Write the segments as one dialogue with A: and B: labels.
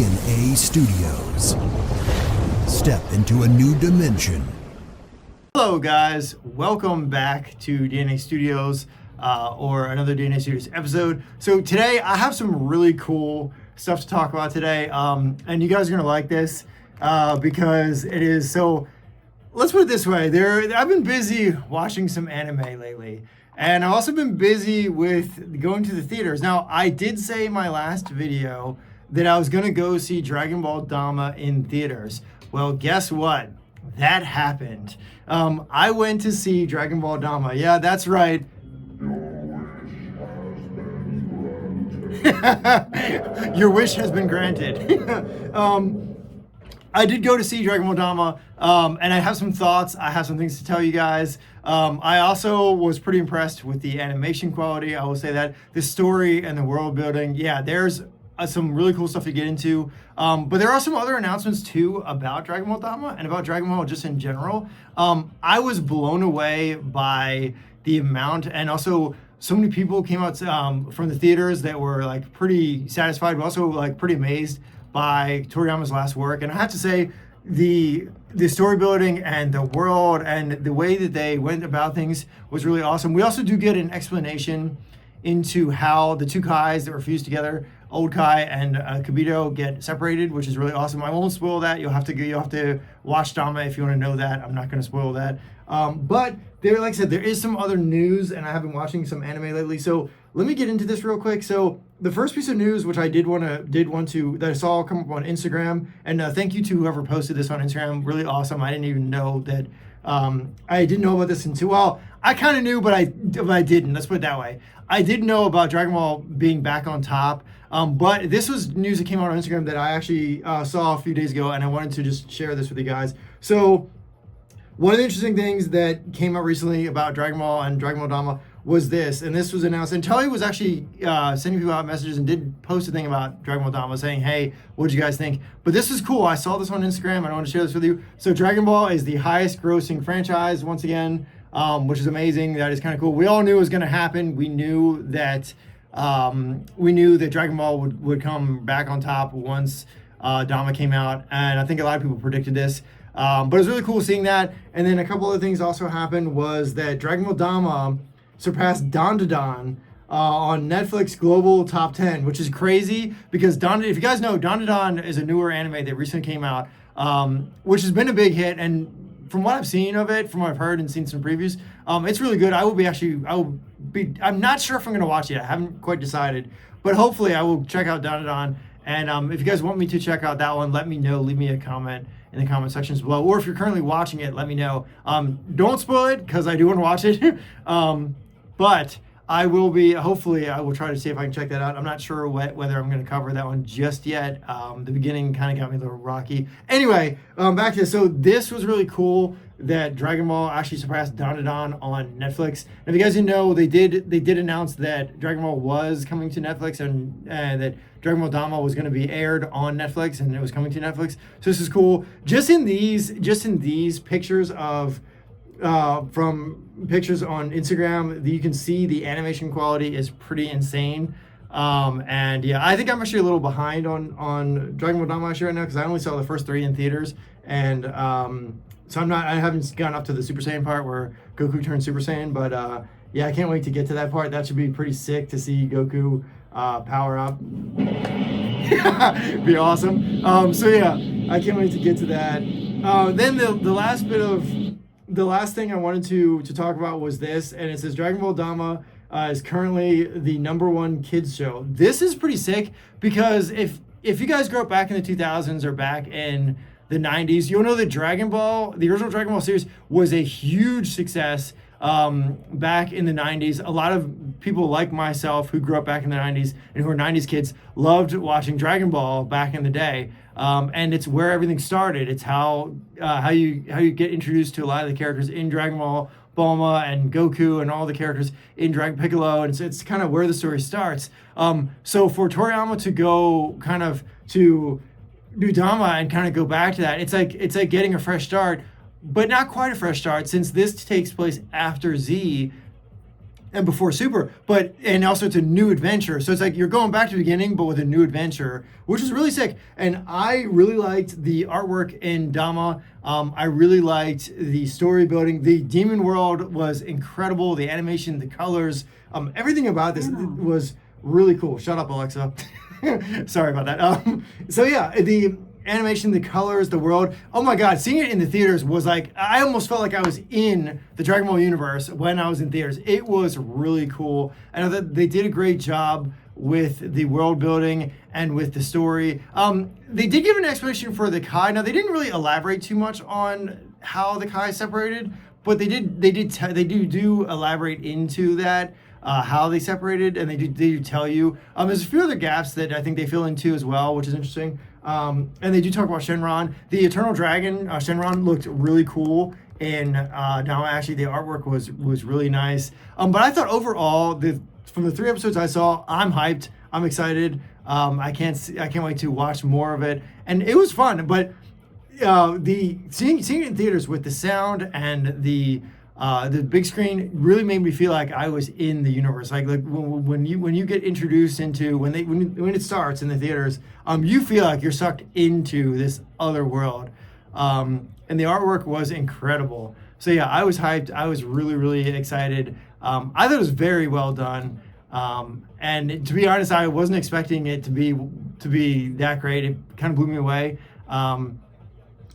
A: DNA Studios. Step into a new dimension.
B: Hello guys, welcome back to DNA Studios or another DNA Studios episode. So today I have some really cool stuff to talk about today, and you guys are gonna like this because it is so. Let's put it this way: I've been busy watching some anime lately, and I've also been busy with going to the theaters. Now, I did say in my last video that I was gonna go see Dragon Ball Daima in theaters. Well, guess what? That happened. I went to see Dragon Ball Daima. Yeah, that's right. Your wish has been granted. I did go to see Dragon Ball Daima, and I have some thoughts. I have some things to tell you guys. I also was pretty impressed with the animation quality. I will say that the story and the world building, yeah, there's some really cool stuff to get into. But there are some other announcements too about Dragon Ball Daima and about Dragon Ball just in general. I was blown away by the amount, and also so many people came out from the theaters that were like pretty satisfied, but also like pretty amazed by Toriyama's last work. And I have to say, the story building and the world and the way that they went about things was really awesome. We also do get an explanation into how the two Kais that were fused together, Old Kai and Kibito, get separated, which is really awesome. I won't spoil that. You'll have to watch Daima if you want to know that. I'm not going to spoil that. But there, like I said, there is some other news, and I have been watching some anime lately. So let me get into this real quick. So the first piece of news, which I did want to that I saw come up on Instagram, and thank you to whoever posted this on Instagram. Really awesome. I didn't even know that. I didn't know about this until, well, I kind of knew, but I didn't. Let's put it that way. I did know about Dragon Ball being back on top, but this was news that came out on Instagram that I actually saw a few days ago, and I wanted to just share this with you guys. So one of the interesting things that came out recently about Dragon Ball and Dragon Ball Daima was this, and this was announced, and Tully was actually sending people out messages and did post a thing about Dragon Ball Daima saying, hey, what did you guys think? But this is cool. I saw this on Instagram, and I want to share this with you. So Dragon Ball is the highest grossing franchise once again, which is amazing. That is kind of cool. We all knew it was going to happen. We knew that Dragon Ball would come back on top once Daima came out, and I think a lot of people predicted this. But it was really cool seeing that. And then a couple other things also happened was that Dragon Ball Daima surpassed Dandadan on Netflix Global Top 10, which is crazy because if you guys know, Dandadan is a newer anime that recently came out, which has been a big hit. And from what I've seen of it, from what I've heard and seen some previews, it's really good. I'm not sure if I'm going to watch it. I haven't quite decided, but hopefully I will check out Dandadan. And if you guys want me to check out that one, let me know. Leave me a comment in the comment sections below. Or if you're currently watching it, let me know. Don't spoil it because I do want to watch it. But I will be, hopefully, I will try to see if I can check that out. I'm not sure whether I'm going to cover that one just yet. The beginning kind of got me a little rocky. Anyway, back to this. So this was really cool that Dragon Ball actually surpassed Dandadan on Netflix. And if you guys didn't know, they did announce that Dragon Ball was coming to Netflix and that Dragon Ball Daima was going to be aired on Netflix and it was coming to Netflix. So this is cool. Just in these pictures of from pictures on Instagram, you can see the animation quality is pretty insane. And yeah, I think I'm actually a little behind on Dragon Ball Daima actually right now because I only saw the first 3 in theaters, and so I haven't gotten up to the Super Saiyan part where Goku turns Super Saiyan, but yeah, I can't wait to get to that part. That should be pretty sick to see Goku power up. Be awesome. So yeah, I can't wait to get to that. Then the last thing I wanted to talk about was this, and it says Dragon Ball Daima is currently the #1 kids show. This is pretty sick because if you guys grew up back in the 2000s or back in the 90s, you'll know that the original Dragon Ball series was a huge success back in the 90s. A lot of people like myself who grew up back in the 90s and who are 90s kids loved watching Dragon Ball back in the day. And it's where everything started. It's how you get introduced to a lot of the characters in Dragon Ball, Bulma and Goku and all the characters in Dragon Piccolo, and it's kind of where the story starts. So for Toriyama to go kind of to do Daima and kind of go back to that, it's like getting a fresh start, but not quite a fresh start since this takes place after Z. and before Super, and also it's a new adventure. So it's like you're going back to the beginning, but with a new adventure, which is really sick. And I really liked the artwork in Daima. I really liked the story building. The demon world was incredible. The animation, the colors, everything about this was really cool. Shut up, Alexa. Sorry about that. So yeah, the animation, the colors, the world. Oh my God, seeing it in the theaters was like, I almost felt like I was in the Dragon Ball universe when I was in theaters. It was really cool. I know that they did a great job with the world building and with the story. They did give an explanation for the Kai. Now they didn't really elaborate too much on how the Kai separated, but they do elaborate into that. How they separated, and they do tell you. There's a few other gaps that I think they fill in too as well, which is interesting. And they do talk about Shenron. The Eternal Dragon, Shenron, looked really cool, and now actually the artwork was really nice. But I thought overall, from the 3 episodes I saw, I'm hyped. I'm excited. I can't wait to watch more of it, and it was fun. But seeing it in theaters with the sound and the big screen really made me feel like I was in the universe. Like when you get introduced into when it starts in the theaters, you feel like you're sucked into this other world, and the artwork was incredible. So yeah, I was hyped. I was really, really excited. I thought it was very well done, and to be honest, I wasn't expecting it to be that great. It kind of blew me away.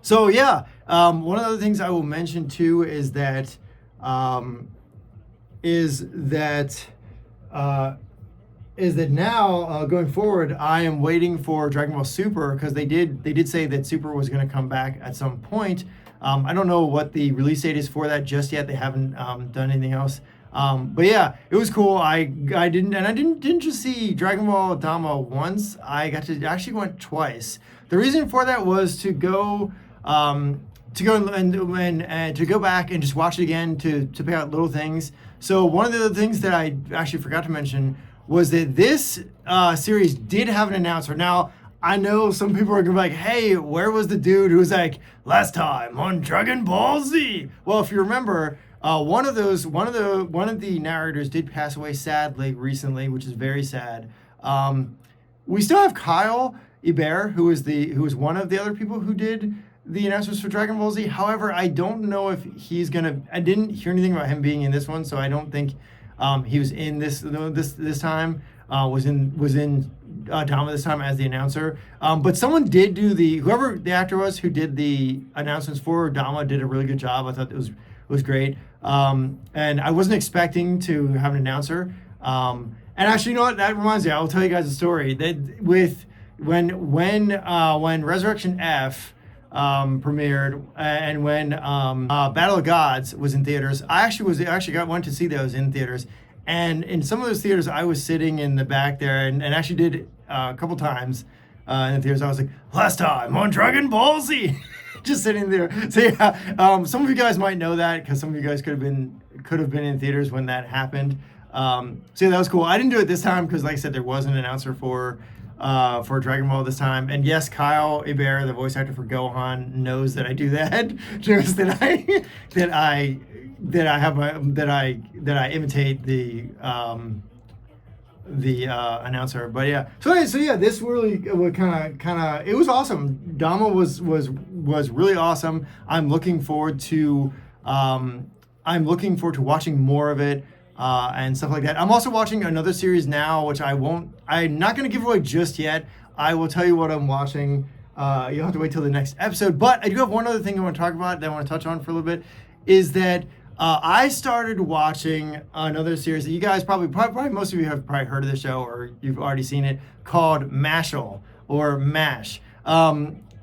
B: So yeah, one of the other things I will mention too is that now going forward, I am waiting for Dragon Ball Super, because they did say that Super was going to come back at some point. I don't know what the release date is for that just yet. They haven't done anything else. But yeah, it was cool. I didn't just see Dragon Ball Daima once. I actually went twice. The reason for that was to go back and just watch it again to pick out little things. So one of the other things that I actually forgot to mention was that this series did have an announcer. Now, I know some people are gonna be like, "Hey, where was the dude who was like last time on Dragon Ball Z?" Well, if you remember, one of the narrators did pass away sadly recently, which is very sad. We still have Kyle Hebert, who was one of the other people who did the announcers for Dragon Ball Z. However, I don't know if he's gonna. I didn't hear anything about him being in this one, so I don't think he was in this time. Was in Daima this time as the announcer. But someone did do whoever the actor was who did the announcements for Daima did a really good job. I thought it was great. And I wasn't expecting to have an announcer. And actually, you know what? That reminds me. I will tell you guys a story that when Resurrection F premiered, and when Battle of Gods was in theaters, I went to see those in theaters, and in some of those theaters I was sitting in the back there, and actually did a couple times in the theaters. I was like, last time on Dragon Ball Z, just sitting there. So yeah, some of you guys might know that because some of you guys could have been in theaters when that happened. So yeah, that was cool. I didn't do it this time because, like I said, there was an announcer for Dragon Ball this time. And yes, Kyle Hebert, the voice actor for Gohan, knows that I do that. Knows that I imitate the announcer. But yeah. So yeah, this really kind of it was awesome. Daima was really awesome. I'm looking forward to watching more of it. And stuff like that. I'm also watching another series now, which I'm not going to give away just yet. I will tell you what I'm watching. You'll have to wait till the next episode. But I do have one other thing I want to talk about that I want to touch on for a little bit, is that I started watching another series that you guys probably most of you have probably heard of the show, or you've already seen it, called Mashal, or MASH.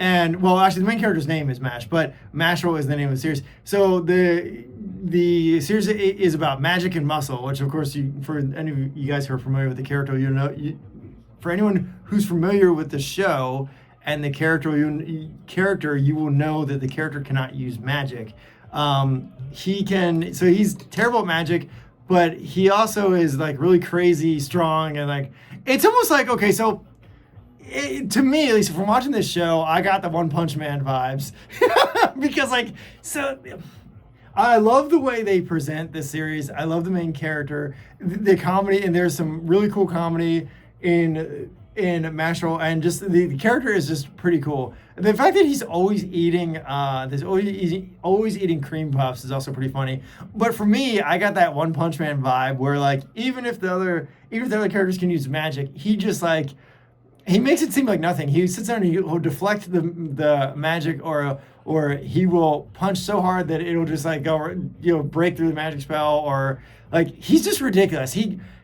B: And well, actually, the main character's name is Mash, but Mashal is the name of the series. So the series is about magic and muscle, which of course, for any of you guys who are familiar with the character, for anyone who's familiar with the show and the character, you will know that the character cannot use magic. He's terrible at magic, but he also is like really crazy strong, and like it's almost like, okay, so. To me, at least from watching this show, I got the One Punch Man vibes because, like, so I love the way they present this series. I love the main character, the comedy, and there's some really cool comedy in Mashal, and just the character is just pretty cool. The fact that he's always eating always eating cream puffs is also pretty funny. But for me, I got that One Punch Man vibe where like even if the other characters can use magic, he just like he makes it seem like nothing. He sits there and he'll deflect the magic, or he will punch so hard that it'll just like go, break through the magic spell, or like he's just ridiculous.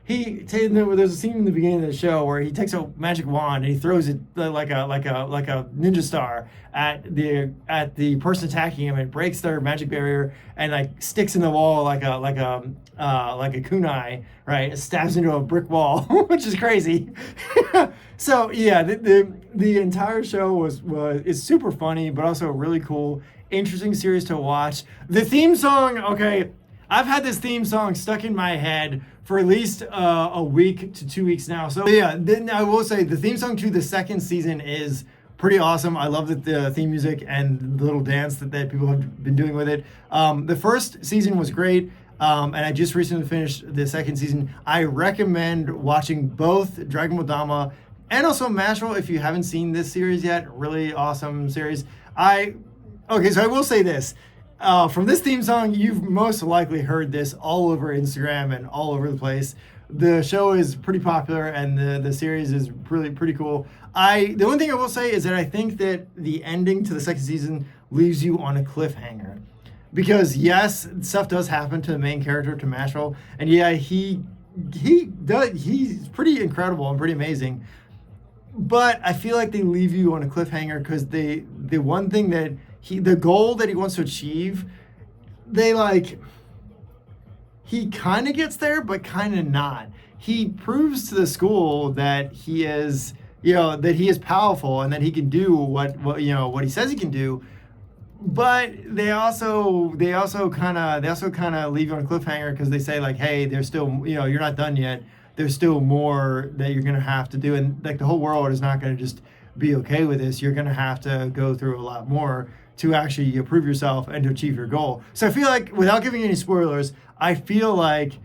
B: There's a scene in the beginning of the show where he takes a magic wand and he throws it like a ninja star at the person attacking him, and breaks their magic barrier and like sticks in the wall like a kunai, right? It stabs into a brick wall, which is crazy. So yeah, the entire show is super funny, but also really cool, interesting series to watch. The theme song, okay, I've had this theme song stuck in my head for at least a week to 2 weeks now. So yeah, then I will say the theme song to the second season is pretty awesome. I love the theme music and the little dance that people have been doing with it. The first season was great, and I just recently finished the second season. I recommend watching both Dragon Ball Daima and also Mashal if you haven't seen this series yet. Really awesome series. Okay, so I will say this. From this theme song, you've most likely heard this all over Instagram and all over the place. The show is pretty popular, and the series is really pretty cool. The only thing I will say is that I think that the ending to the second season leaves you on a cliffhanger, because yes, stuff does happen to the main character, to Mashal, and yeah, he's pretty incredible and pretty amazing. But I feel like they leave you on a cliffhanger because the one thing that the goal that he wants to achieve, he kind of gets there, but kind of not. He proves to the school that he is, that he is powerful and that he can do what he says he can do. But they also kind of leave you on a cliffhanger because they say like, hey, there's still, you're not done yet. There's still more that you're gonna have to do, and like the whole world is not gonna just be okay with this. You're gonna have to go through a lot more to actually prove yourself and to achieve your goal. So I feel like, without giving any spoilers, I feel like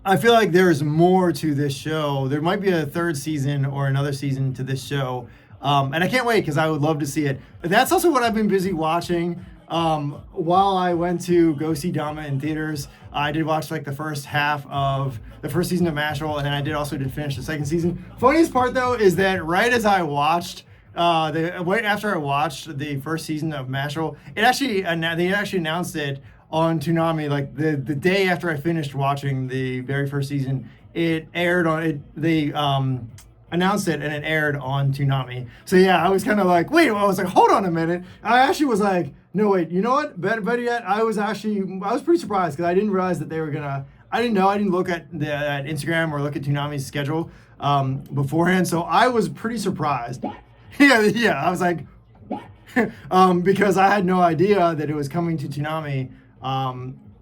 B: there's more to this show. There might be a third season or another season to this show, and I can't wait because I would love to see it. That's also what I've been busy watching. While I went to go see Daima in theaters, I did watch like the first half of the first season of Mashal, and then I did finish the second season. Funniest part though is that right as I watched, right after I watched the first season of Mashal, they actually announced it on Toonami like the day after I finished watching the very first season. It aired on it. They announced it and it aired on Toonami. So yeah, I was kind of like, wait. I was like, hold on a minute. I actually was like, no wait. You know what? Better yet, I was pretty surprised because I didn't realize that they were gonna. I didn't know. I didn't look at Instagram or look at Toonami's schedule beforehand. So I was pretty surprised. Yeah. I was like, because I had no idea that it was coming to Toonami.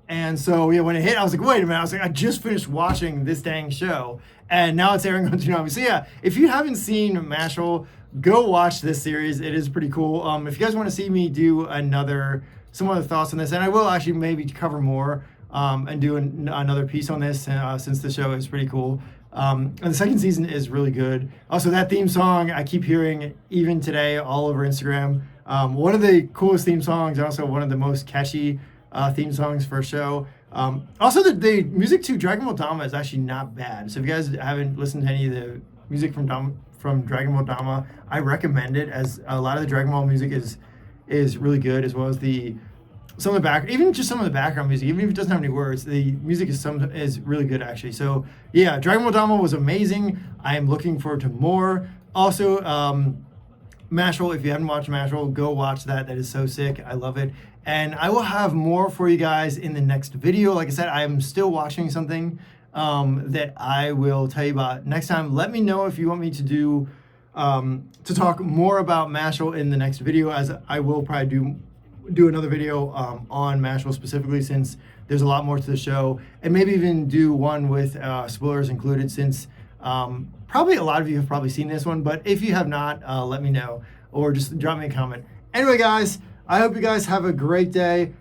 B: And so yeah, when it hit, I was like, wait a minute. I was like, I just finished watching this dang show, and now it's airing on Toonami. So yeah, if you haven't seen Mashal, go watch this series. It is pretty cool. If you guys want to see me do some other thoughts on this, and I will actually maybe cover more and do another piece on this since the show is pretty cool. And the second season is really good. Also, that theme song I keep hearing even today all over Instagram. One of the coolest theme songs, also one of the most catchy theme songs for a show. Also, the music to Dragon Ball Daima is actually not bad. So if you guys haven't listened to any of the music from Dragon Ball Daima, I recommend it, as a lot of the Dragon Ball music is really good, as well as some of the background music, even if it doesn't have any words, the music is really good actually. So yeah, Dragon Ball Daima was amazing. I am looking forward to more. Also, Mashal, if you haven't watched Mashal, go watch that. That is so sick. I love it. And I will have more for you guys in the next video. Like I said, I am still watching something that I will tell you about next time. Let me know if you want me to talk more about Mashal in the next video, as I will probably do another video on Mashal specifically, since there's a lot more to the show, and maybe even do one with spoilers included, since probably a lot of you have probably seen this one, but if you have not, let me know, or just drop me a comment. Anyway, guys, I hope you guys have a great day.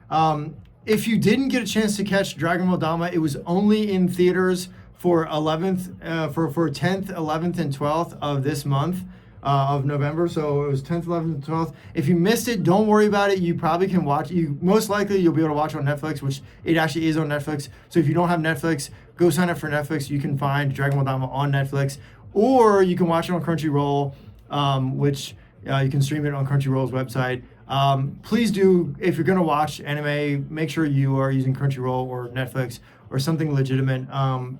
B: if you didn't get a chance to catch Dragon Ball Daima, it was only in theaters for 10th, 11th, and 12th of this month of November. So it was 10th, 11th, and 12th. If you missed it, don't worry about it. You probably can watch. Most likely you'll be able to watch it on Netflix, which it actually is on Netflix. So if you don't have Netflix, go sign up for Netflix. You can find Dragon Ball Daima on Netflix, or you can watch it on Crunchyroll, which you can stream it on Crunchyroll's website. Please do, if you're going to watch anime, make sure you are using Crunchyroll or Netflix or something legitimate,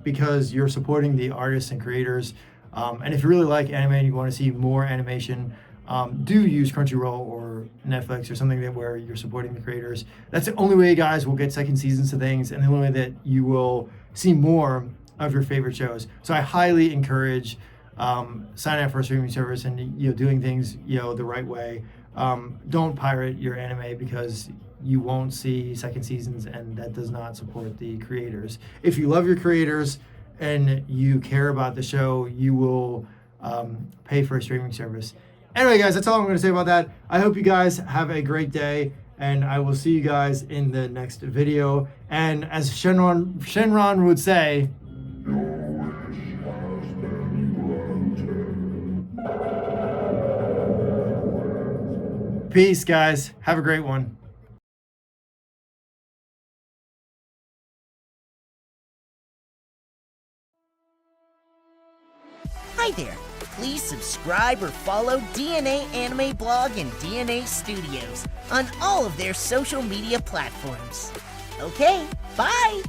B: because you're supporting the artists and creators. And if you really like anime and you want to see more animation, do use Crunchyroll or Netflix or something where you're supporting the creators. That's the only way, guys, we'll get second seasons to things, and the only way that you will see more of your favorite shows. So I highly encourage signing up for a streaming service and doing things the right way. Don't pirate your anime, because you won't see second seasons, and that does not support the creators. If you love your creators and you care about the show, you will pay for a streaming service. Anyway, guys, that's all I'm going to say about that. I hope you guys have a great day, and I will see you guys in the next video. And as Shenron would say, peace, guys. Have a great one.
C: Hi there. Please subscribe or follow DNA Anime Blog and DNA Studios on all of their social media platforms. Okay, bye!